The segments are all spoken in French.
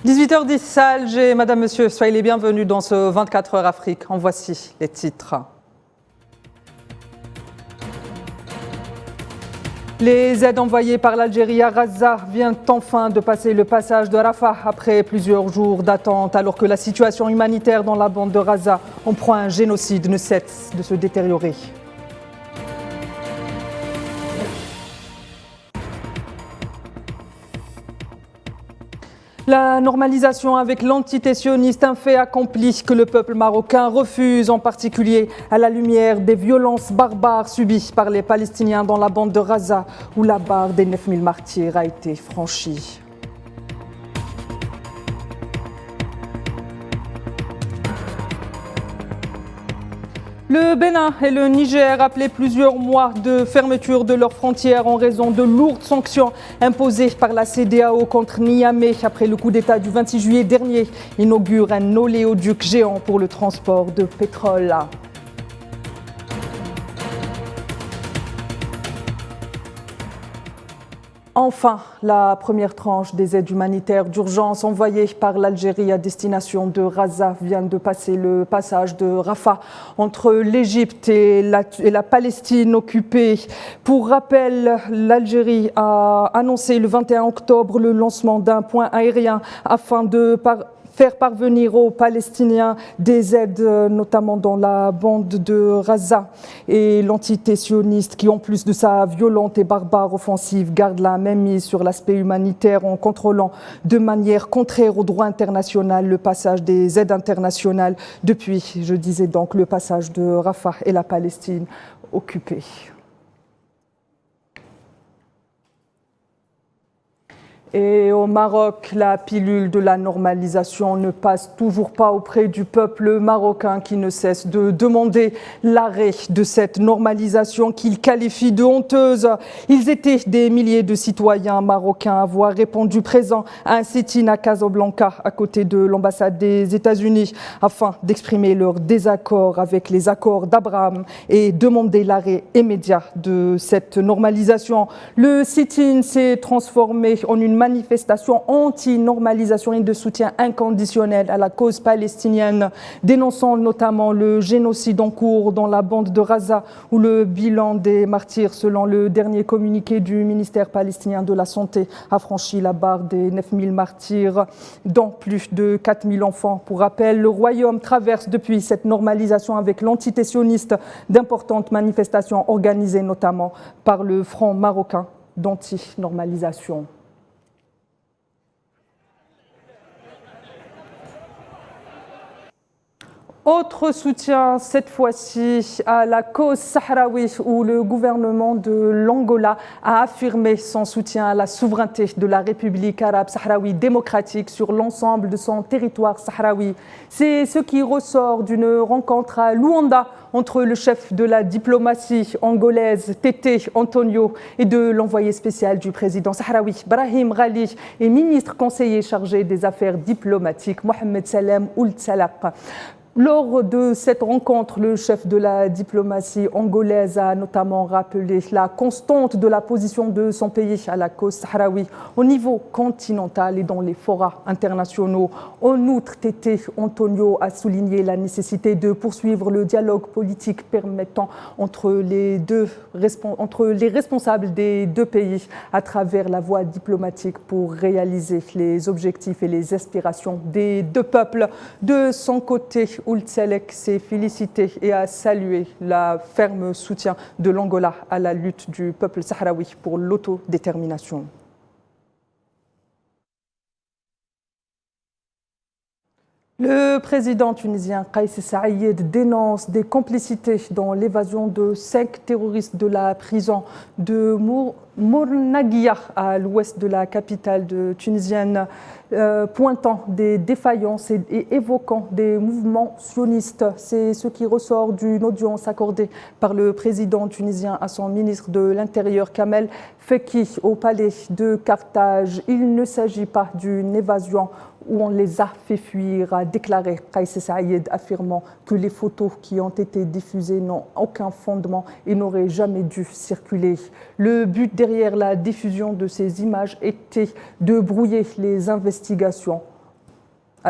18h10 à Alger. Madame, Monsieur, soyez les bienvenus dans ce 24 heures Afrique. En voici les titres. Les aides envoyées par l'Algérie à Gaza viennent enfin de passer le passage de Rafah après plusieurs jours d'attente, alors que la situation humanitaire dans la bande de Gaza, en proie à un génocide, ne cesse de se détériorer. La normalisation avec l'entité sioniste, un fait accompli que le peuple marocain refuse, en particulier à la lumière des violences barbares subies par les Palestiniens dans la bande de Gaza, où la barre des 9000 martyrs a été franchie. Le Bénin et le Niger appelaient plusieurs mois de fermeture de leurs frontières en raison de lourdes sanctions imposées par la CEDEAO contre Niamey après le coup d'État du 26 juillet dernier, inaugure un oléoduc géant pour le transport de pétrole. Enfin, la première tranche des aides humanitaires d'urgence envoyées par l'Algérie à destination de Gaza vient de passer le passage de Rafah entre l'Égypte et la Palestine occupée. Pour rappel, l'Algérie a annoncé le 21 octobre le lancement d'un point aérien afin de faire parvenir aux Palestiniens des aides, notamment dans la bande de Gaza. Et l'entité sioniste, qui en plus de sa violente et barbare offensive, garde la même mise sur l'aspect humanitaire en contrôlant de manière contraire au droit international le passage des aides internationales depuis, je disais donc, le passage de Rafah et la Palestine occupée. Et au Maroc, la pilule de la normalisation ne passe toujours pas auprès du peuple marocain qui ne cesse de demander l'arrêt de cette normalisation qu'il qualifie de honteuse. Ils étaient des milliers de citoyens marocains à avoir répondu présent à un sit-in à Casablanca, à côté de l'ambassade des États-Unis, afin d'exprimer leur désaccord avec les accords d'Abraham et demander l'arrêt immédiat de cette normalisation. Le sit-in s'est transformé en une manifestation anti-normalisation et de soutien inconditionnel à la cause palestinienne, dénonçant notamment le génocide en cours dans la bande de Gaza, où le bilan des martyrs, selon le dernier communiqué du ministère palestinien de la Santé, a franchi la barre des 9000 martyrs, dont plus de 4000 enfants. Pour rappel, le royaume traverse depuis cette normalisation avec l'entité sioniste d'importantes manifestations organisées notamment par le Front marocain d'anti-normalisation. Autre soutien, cette fois-ci, à la cause sahraoui, où le gouvernement de l'Angola a affirmé son soutien à la souveraineté de la République arabe sahraoui démocratique sur l'ensemble de son territoire sahraoui. C'est ce qui ressort d'une rencontre à Luanda entre le chef de la diplomatie angolaise, Tété Antonio, et de l'envoyé spécial du président sahraoui, Brahim Ghali, et ministre conseiller chargé des affaires diplomatiques, Mohamed Salem Ould Salaq. Lors de cette rencontre, le chef de la diplomatie angolaise a notamment rappelé la constante de la position de son pays à la cause sahraoui au niveau continental et dans les forats internationaux. En outre, Tété Antonio a souligné la nécessité de poursuivre le dialogue politique permettant entre les responsables des deux pays à travers la voie diplomatique pour réaliser les objectifs et les aspirations des deux peuples. De son côté, Ould Salaq s'est félicité et a salué le ferme soutien de l'Angola à la lutte du peuple sahraoui pour l'autodétermination. Le président tunisien Kais Saïed dénonce des complicités dans l'évasion de 5 terroristes de la prison de Mournaguia à l'ouest de la capitale tunisienne, pointant des défaillances et évoquant des mouvements sionistes. C'est ce qui ressort d'une audience accordée par le président tunisien à son ministre de l'Intérieur Kamel Fekki au palais de Carthage. Il ne s'agit pas d'une évasion où on les a fait fuir, a déclaré Kais Saïed, affirmant que les photos qui ont été diffusées n'ont aucun fondement et n'auraient jamais dû circuler. Le but derrière la diffusion de ces images était de brouiller les investigations.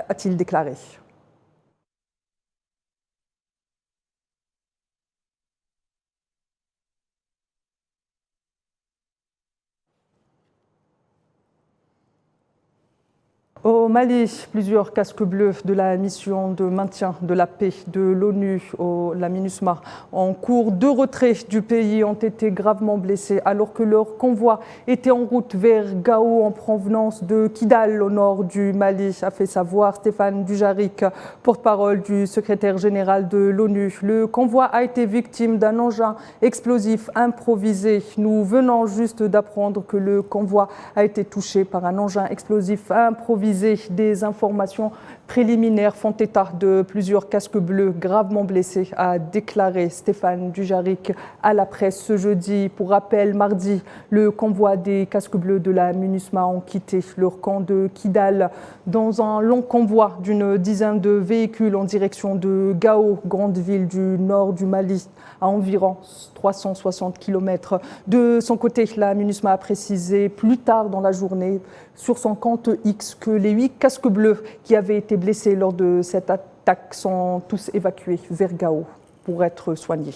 a-t-il déclaré. Au Mali, plusieurs casques bleus de la mission de maintien de la paix de l'ONU, la MINUSMA, en cours de retrait du pays, ont été gravement blessés alors que leur convoi était en route vers Gao en provenance de Kidal au nord du Mali, a fait savoir Stéphane Dujarric, porte-parole du secrétaire général de l'ONU. Le convoi a été victime d'un engin explosif improvisé. Nous venons juste d'apprendre que le convoi a été touché par un engin explosif improvisé. Des informations préliminaires font état de plusieurs casques bleus gravement blessés, a déclaré Stéphane Dujarric à la presse ce jeudi. Pour rappel, mardi, le convoi des casques bleus de la MINUSMA ont quitté leur camp de Kidal dans un long convoi d'une dizaine de véhicules en direction de Gao, grande ville du nord du Mali, à environ 360 km. De son côté, la MINUSMA a précisé plus tard dans la journée sur son compte X que les 8 casques bleus qui avaient été blessés lors de cette attaque sont tous évacués vers Gao pour être soignés.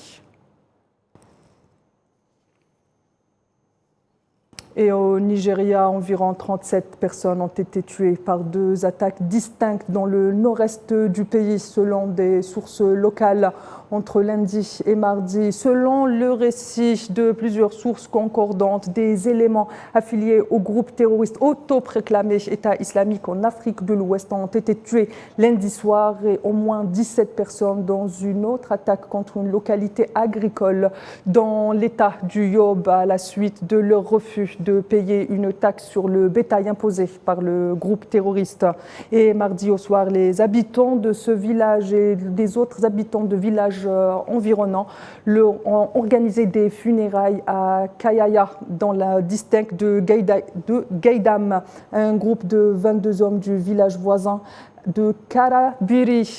Et au Nigeria, environ 37 personnes ont été tuées par 2 attaques distinctes dans le nord-est du pays, selon des sources locales, entre lundi et mardi. Selon le récit de plusieurs sources concordantes, des éléments affiliés au groupe terroriste autoproclamé État islamique en Afrique de l'Ouest ont été tués lundi soir et au moins 17 personnes dans une autre attaque contre une localité agricole dans l'État du Yobe à la suite de leur refus de payer une taxe sur le bétail imposée par le groupe terroriste. Et mardi au soir, les habitants de ce village et des autres habitants de villages environnants ont organisé des funérailles à Kayaya, dans la district de Gaïdam. Un groupe de 22 hommes du village voisin de Karabiri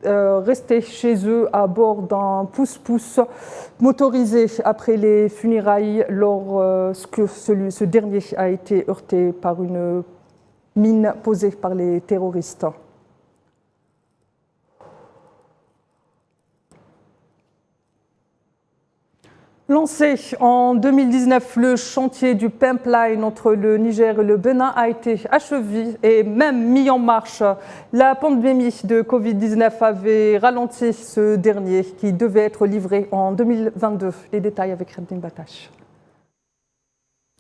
restés chez eux à bord d'un pousse-pousse motorisé après les funérailles lorsque ce dernier a été heurté par une mine posée par les terroristes. Lancé en 2019, le chantier du pipeline entre le Niger et le Bénin a été achevé et même mis en marche. La pandémie de Covid-19 avait ralenti ce dernier qui devait être livré en 2022. Les détails avec Khabdin Batache.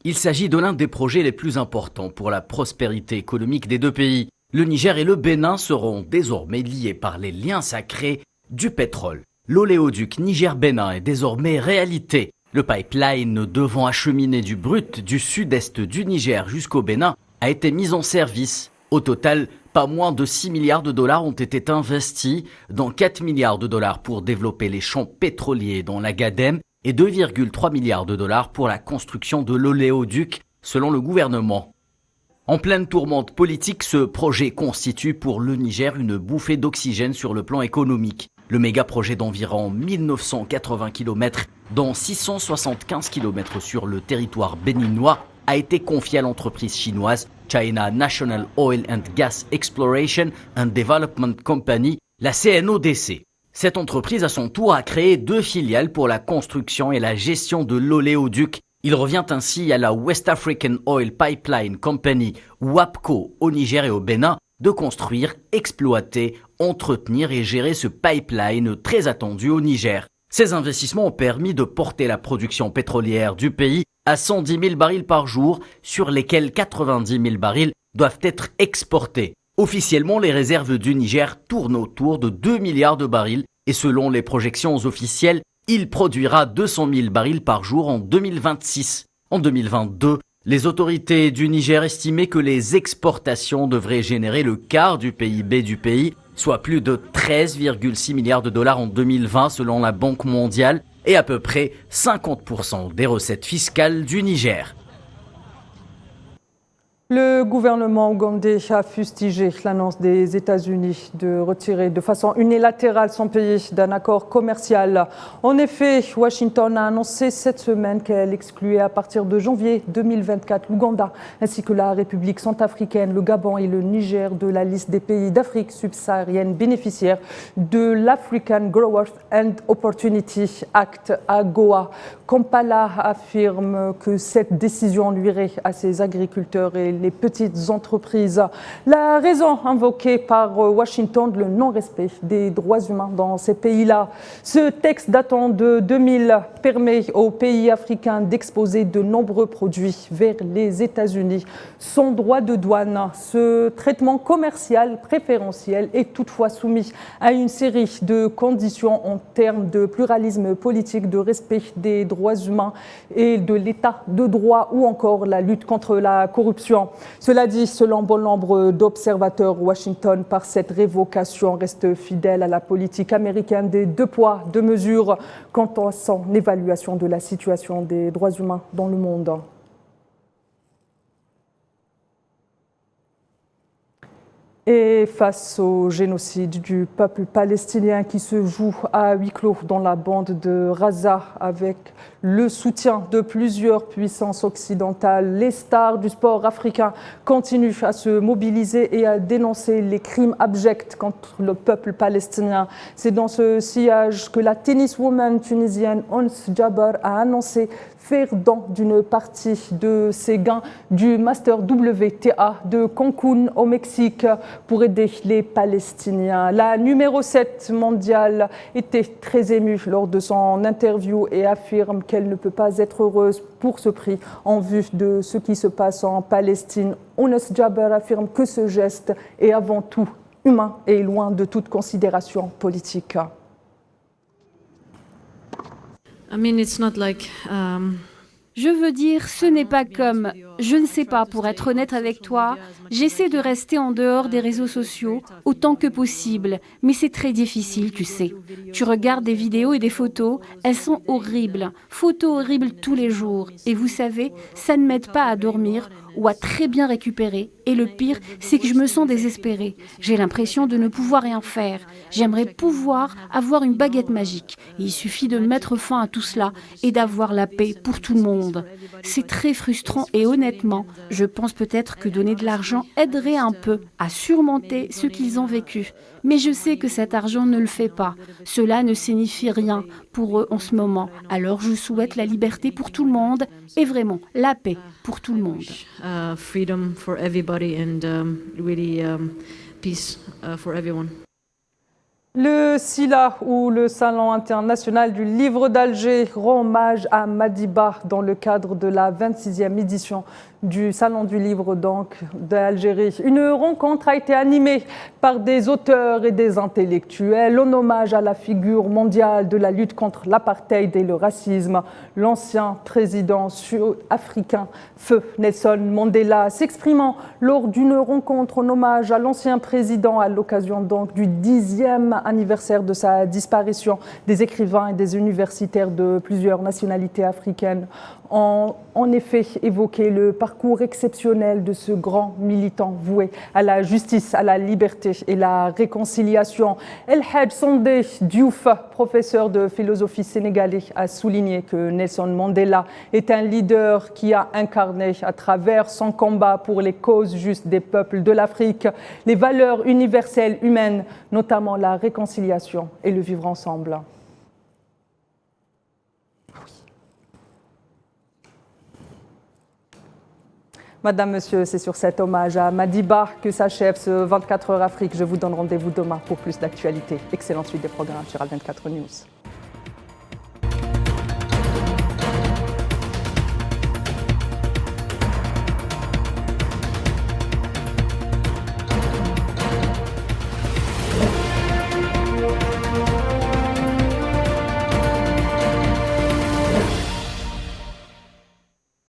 Il s'agit de l'un des projets les plus importants pour la prospérité économique des deux pays. Le Niger et le Bénin seront désormais liés par les liens sacrés du pétrole. L'oléoduc Niger-Bénin est désormais réalité. Le pipeline devant acheminer du brut du sud-est du Niger jusqu'au Bénin a été mis en service. Au total, pas moins de 6 milliards de dollars ont été investis, dont 4 milliards de dollars pour développer les champs pétroliers dans l'Agadem et 2,3 milliards de dollars pour la construction de l'oléoduc, selon le gouvernement. En pleine tourmente politique, ce projet constitue pour le Niger une bouffée d'oxygène sur le plan économique. Le méga-projet d'environ 1980 km, dont 675 km sur le territoire béninois, a été confié à l'entreprise chinoise China National Oil and Gas Exploration and Development Company, la CNODC. Cette entreprise, à son tour, a créé 2 filiales pour la construction et la gestion de l'oléoduc. Il revient ainsi à la West African Oil Pipeline Company, WAPCO, au Niger et au Bénin, de construire, exploiter, entretenir et gérer ce pipeline très attendu au Niger. Ces investissements ont permis de porter la production pétrolière du pays à 110 000 barils par jour, sur lesquels 90 000 barils doivent être exportés. Officiellement, les réserves du Niger tournent autour de 2 milliards de barils et selon les projections officielles, il produira 200 000 barils par jour en 2026. En 2022, les autorités du Niger estimaient que les exportations devraient générer le quart du PIB du pays, soit plus de 13,6 milliards de dollars en 2020 selon la Banque mondiale et à peu près 50% des recettes fiscales du Niger. Le gouvernement ougandais a fustigé l'annonce des États-Unis de retirer de façon unilatérale son pays d'un accord commercial. En effet, Washington a annoncé cette semaine qu'elle excluait à partir de janvier 2024 l'Ouganda ainsi que la République centrafricaine, le Gabon et le Niger de la liste des pays d'Afrique subsaharienne bénéficiaires de l'African Growth and Opportunity Act, AGOA. Kampala affirme que cette décision nuirait à ses agriculteurs et les petites entreprises. La raison invoquée par Washington, le non-respect des droits humains dans ces pays-là. Ce texte datant de 2000 permet aux pays africains d'exposer de nombreux produits vers les États-Unis sans droit de douane. Ce traitement commercial préférentiel est toutefois soumis à une série de conditions en termes de pluralisme politique, de respect des droits humains et de l'état de droit ou encore la lutte contre la corruption. Cela dit, selon bon nombre d'observateurs, Washington, par cette révocation, reste fidèle à la politique américaine des deux poids, deux mesures quant à son évaluation de la situation des droits humains dans le monde. Et face au génocide du peuple palestinien qui se joue à huis clos dans la bande de Gaza avec le soutien de plusieurs puissances occidentales, les stars du sport africain continuent à se mobiliser et à dénoncer les crimes abjects contre le peuple palestinien. C'est dans ce sillage que la tenniswoman tunisienne Ons Jabeur a annoncé faire don d'une partie de ses gains du Master WTA de Cancun au Mexique pour aider les Palestiniens. La numéro 7 mondiale était très émue lors de son interview et affirme qu'elle ne peut pas être heureuse pour ce prix en vue de ce qui se passe en Palestine. Ons Jabeur affirme que ce geste est avant tout humain et loin de toute considération politique. Je veux dire, ce n'est pas comme, je ne sais pas, pour être honnête avec toi, j'essaie de rester en dehors des réseaux sociaux autant que possible, mais c'est très difficile, tu sais. Tu regardes des vidéos et des photos, elles sont horribles, photos horribles tous les jours. Et vous savez, ça ne m'aide pas à dormir ou à très bien récupérer. Et le pire, c'est que je me sens désespérée. J'ai l'impression de ne pouvoir rien faire. J'aimerais pouvoir avoir une baguette magique. Et il suffit de mettre fin à tout cela et d'avoir la paix pour tout le monde. C'est très frustrant et honnêtement, je pense peut-être que donner de l'argent aiderait un peu à surmonter ce qu'ils ont vécu. Mais je sais que cet argent ne le fait pas. Cela ne signifie rien pour eux en ce moment. Alors je souhaite la liberté pour tout le monde et vraiment la paix pour tout le monde. Freedom for everybody and really peace for everyone. Le SILA, ou le Salon international du livre d'Alger, rend hommage à Madiba dans le cadre de la 26e édition du Salon du livre d'Algérie. Une rencontre a été animée par des auteurs et des intellectuels en hommage à la figure mondiale de la lutte contre l'apartheid et le racisme. L'ancien président sud-africain, feu Nelson Mandela, s'exprimant lors d'une rencontre en hommage à l'ancien président à l'occasion donc du 10e anniversaire de sa disparition. Des écrivains et des universitaires de plusieurs nationalités africaines ont en effet évoqué le parcours exceptionnel de ce grand militant voué à la justice, à la liberté et la réconciliation. El Hadj Sondé Diouf, professeur de philosophie sénégalais, a souligné que Nelson Mandela est un leader qui a incarné à travers son combat pour les causes justes des peuples de l'Afrique les valeurs universelles humaines, notamment la réconciliation et le vivre ensemble. Madame, Monsieur, c'est sur cet hommage à Madiba que s'achève ce 24 heures Afrique. Je vous donne rendez-vous demain pour plus d'actualités. Excellente suite des programmes sur Al 24 News.